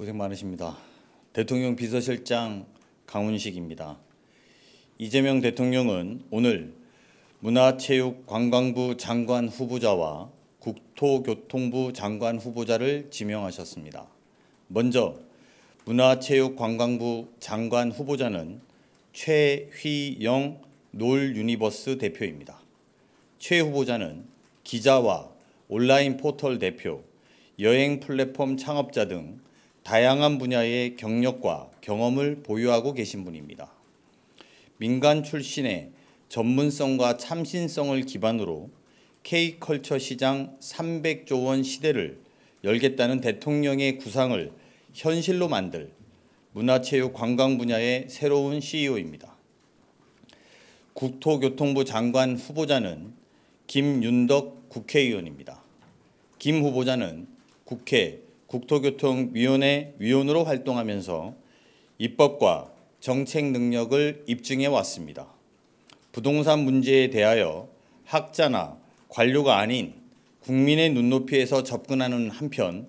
고생 많으십니다. 대통령 비서실장 강훈식입니다. 이재명 대통령은 오늘 문화체육관광부 장관 후보자와 국토교통부 장관 후보자를 지명하셨습니다. 먼저 문화체육관광부 장관 후보자는 최휘영 놀유니버스 대표입니다. 최 후보자는 기자와 온라인 포털 대표, 여행 플랫폼 창업자 등 다양한 분야의 경력과 경험을 보유하고 계신 분입니다. 민간 출신의 전문성과 참신성을 기반으로 K컬처 시장 300조 원 시대를 열겠다는 대통령의 구상을 현실로 만들 문화체육관광 분야의 새로운 CEO입니다. 국토교통부 장관 후보자는 김윤덕 국회의원입니다. 김 후보자는 국회 국토교통위원회 위원으로 활동하면서 입법과 정책 능력을 입증해 왔습니다. 부동산 문제에 대하여 학자나 관료가 아닌 국민의 눈높이에서 접근하는 한편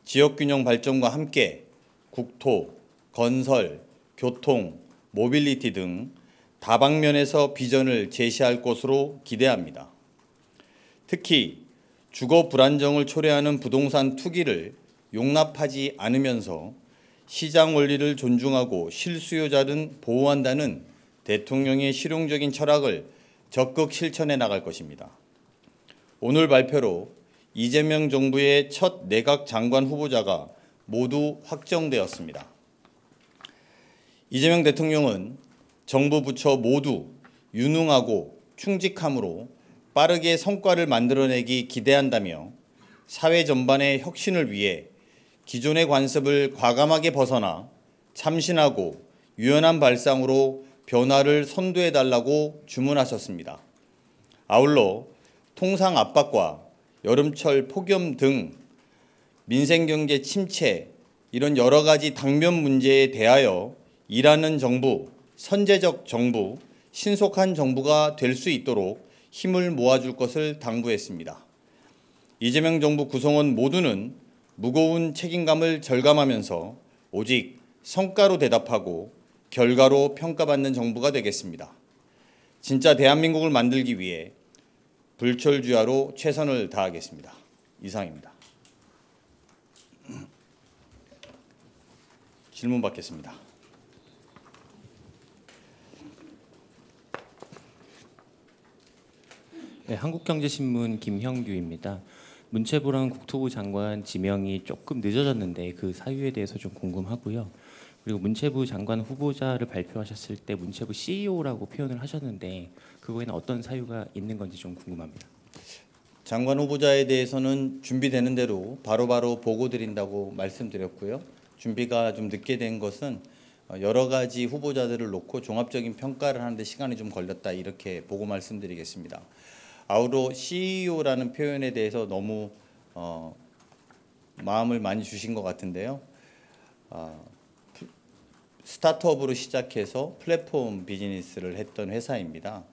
지역균형 발전과 함께 국토, 건설, 교통, 모빌리티 등 다방면에서 비전을 제시할 것으로 기대합니다. 특히 주거 불안정을 초래하는 부동산 투기를 용납하지 않으면서 시장 원리를 존중하고 실수요자는 보호한다는 대통령의 실용적인 철학을 적극 실천해 나갈 것입니다. 오늘 발표로 이재명 정부의 첫 내각 장관 후보자가 모두 확정되었습니다. 이재명 대통령은 정부 부처 모두 유능하고 충직함으로 빠르게 성과를 만들어내기 기대한다며 사회 전반의 혁신을 위해 기존의 관습을 과감하게 벗어나 참신하고 유연한 발상으로 변화를 선도해달라고 주문하셨습니다. 아울러 통상 압박과 여름철 폭염 등 민생경제 침체 이런 여러 가지 당면 문제에 대하여 일하는 정부, 선제적 정부, 신속한 정부가 될 수 있도록 힘을 모아줄 것을 당부했습니다. 이재명 정부 구성원 모두는 무거운 책임감을 절감하면서 오직 성과로 대답하고 결과로 평가받는 정부가 되겠습니다. 진짜 대한민국을 만들기 위해 불철주야로 최선을 다하겠습니다. 이상입니다. 질문 받겠습니다. 네, 한국경제신문 김형규입니다. 문체부랑 국토부 장관 지명이 조금 늦어졌는데 그 사유에 대해서 좀 궁금하고요. 그리고 문체부 장관 후보자를 발표하셨을 때 문체부 CEO라고 표현을 하셨는데 그거에는 어떤 사유가 있는 건지 좀 궁금합니다. 장관 후보자에 대해서는 준비되는 대로 바로바로 보고 드린다고 말씀드렸고요. 준비가 좀 늦게 된 것은 여러 가지 후보자들을 놓고 종합적인 평가를 하는데 시간이 좀 걸렸다 이렇게 보고 말씀드리겠습니다. 아우러 CEO라는 표현에 대해서 너무 마음을 많이 주신 것 같은데요. 스타트업으로 시작해서 플랫폼 비즈니스를 했던 회사입니다.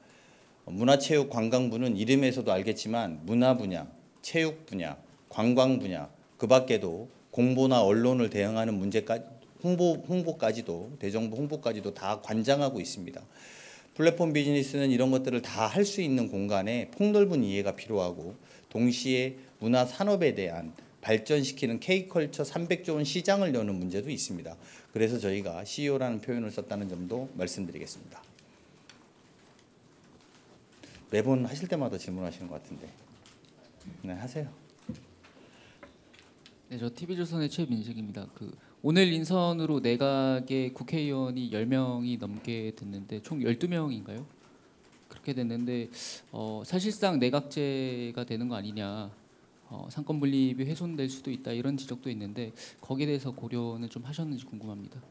문화체육관광부는 이름에서도 알겠지만 문화 분야, 체육 분야, 관광 분야, 그 밖에도 공보나 언론을 대응하는 문제까지 홍보까지도 대정부 홍보까지도 다 관장하고 있습니다. 플랫폼 비즈니스는 이런 것들을 다 할 수 있는 공간에 폭넓은 이해가 필요하고 동시에 문화 산업에 대한 발전시키는 K컬처 300조 원 시장을 여는 문제도 있습니다. 그래서 저희가 CEO라는 표현을 썼다는 점도 말씀드리겠습니다. 매번 하실 때마다 질문하시는 것 같은데. 네, 하세요. 네, 저 TV조선의 최민식입니다. 오늘 인선으로 내각의 국회의원이 10명이 넘게 됐는데 총 12명인가요? 그렇게 됐는데 사실상 내각제가 되는 거 아니냐, 상권 분립이 훼손될 수도 있다 이런 지적도 있는데 거기에 대해서 고려는 좀 하셨는지 궁금합니다.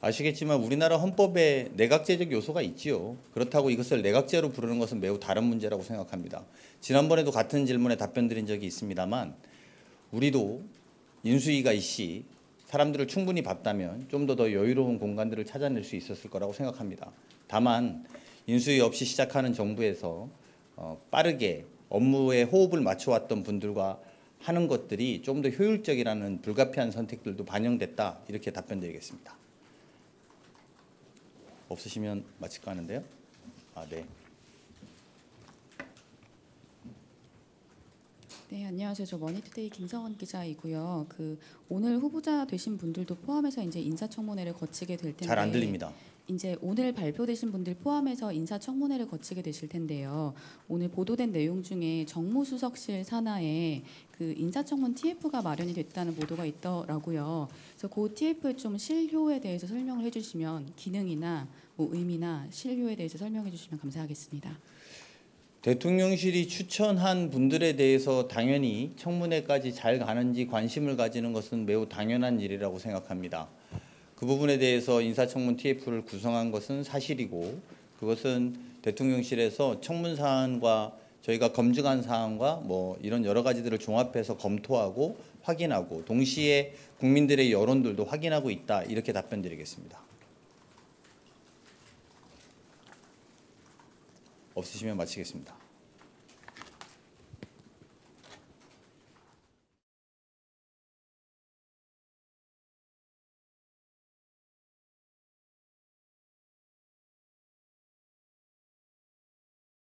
아시겠지만 우리나라 헌법에 내각제적 요소가 있지요. 그렇다고 이것을 내각제로 부르는 것은 매우 다른 문제라고 생각합니다. 지난번에도 같은 질문에 답변 드린 적이 있습니다만 우리도 인수위가 이씨 사람들을 충분히 봤다면 좀 더 여유로운 공간들을 찾아낼 수 있었을 거라고 생각합니다. 다만 인수위 없이 시작하는 정부에서 빠르게 업무에 호흡을 맞춰왔던 분들과 하는 것들이 좀 더 효율적이라는 불가피한 선택들도 반영됐다. 이렇게 답변드리겠습니다. 없으시면 마칠까 하는데요. 네. 네, 안녕하세요. 저 머니투데이 김성원 기자이고요. 오늘 후보자 되신 분들도 포함해서 이제 인사청문회를 거치게 될 텐데 잘 안 들립니다. 이제 오늘 발표되신 분들 포함해서 인사청문회를 거치게 되실 텐데요. 오늘 보도된 내용 중에 정무수석실 산하에 인사청문 TF가 마련이 됐다는 보도가 있더라고요. 그래서 그 TF의 좀 실효에 대해서 설명을 해주시면 기능이나 뭐 의미나 실효에 대해서 설명해 주시면 감사하겠습니다. 대통령실이 추천한 분들에 대해서 당연히 청문회까지 잘 가는지 관심을 가지는 것은 매우 당연한 일이라고 생각합니다. 그 부분에 대해서 인사청문 TF를 구성한 것은 사실이고 그것은 대통령실에서 청문 사안과 저희가 검증한 사안과 뭐 이런 여러 가지들을 종합해서 검토하고 확인하고 동시에 국민들의 여론들도 확인하고 있다. 이렇게 답변드리겠습니다. 없으시면 마치겠습니다.